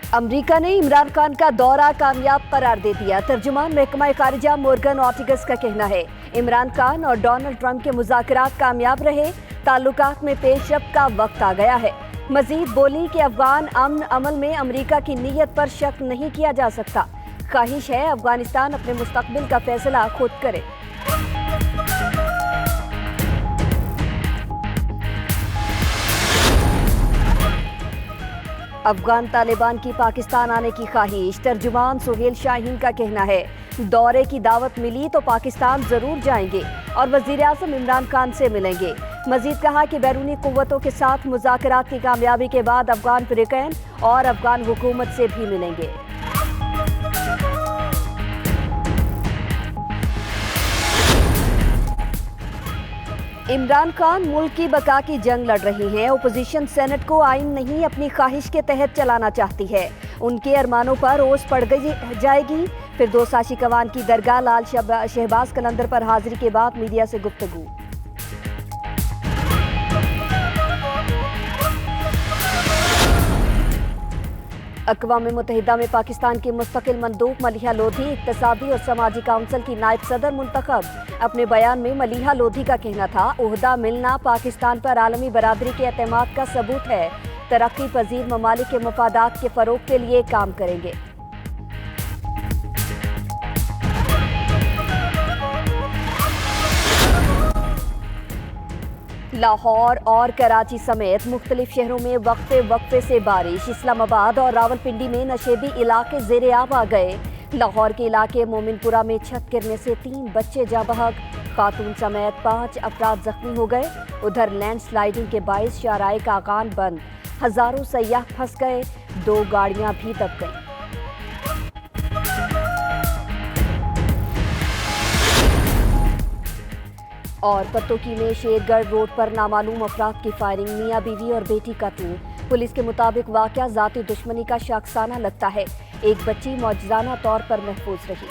America ने इमरान खान का दौरा कामयाब करार दे दिया। तर्जुमान महकमा खारिजा मोर्गन ऑर्टिगस का कहना है, इमरान खान और डोनाल्ड ट्रंप के मुज़ाकरात कामयाब रहे, ताल्लुकात में पेशरफ्त का वक्त आ गया है। मजीद बोली कि अफगान अमन अमल में अमेरिका की नीयत पर शक नहीं किया जा सकता। ख्वाहिश है अफगानिस्तान अपने मुस्तकबिल का फैसला खुद करे। अफगान तालिबान की पाकिस्तान आने की ख्वाहिश। तर्जुमान सुहेल शाहीन का कहना है, दौरे की दावत मिली तो पाकिस्तान जरूर जाएंगे और वजीर आज़म इमरान खान से मिलेंगे। मजीद कहा कि बैरूनी कुव्वतों के साथ मुज़ाकरात की कामयाबी के बाद अफगान फ़िरक़ैन और अफगान हुकूमत से भी मिलेंगे। इमरान खान मुल्क की बका की जंग लड़ रही हैं। ओपोजिशन सेनेट को आइन नहीं अपनी ख्वाहिश के तहत चलाना चाहती है। उनके अरमानों पर ओस पड़ जाएगी। फिर दो साशी कवान की दरगाह लाल शहबाज कलंदर पर हाजिरी के बाद मीडिया से गुफ्तगू। अक़वाम मुत्तहिदा में पाकिस्तान की मुस्तकिल मंदूब मलिहा लोधी इक़्तिसादी और समाजी काउंसिल की नायब सदर मुंतखब। अपने बयान में मलिहा लोधी का कहना था, ओहदा मिलना पाकिस्तान पर आलमी बरादरी के एतमाद का सबूत है। तरक्की पजीर ममालिक के मफादात के फ़रोग के लिए काम करेंगे। लाहौर और कराची समेत मुख्तलिफ शहरों में वक्फे वक्फे से बारिश। इस्लामाबाद और रावलपिंडी में नशेबी इलाके ज़ेरे आब आ गए। लाहौर के इलाके मोमिनपुरा में छत गिरने से 3 बच्चे जा बहक, खातून समेत 5 अफराद जख्मी हो गए। उधर लैंडस्लाइडिंग के बाइस शाराए का आगान बंद, हजारों सयाह फंस गए, 2 गाड़ियां भी दब गईं। और पत्तोकी में शेरगढ़ रोड पर नामालूम अफराद की फायरिंग, मियां बीवी और बेटी कत्ल। पुलिस के मुताबिक वाकया ज़ाती दुश्मनी का शाखसाना लगता है। एक बच्ची मौजूदाना तौर पर महफूज रही।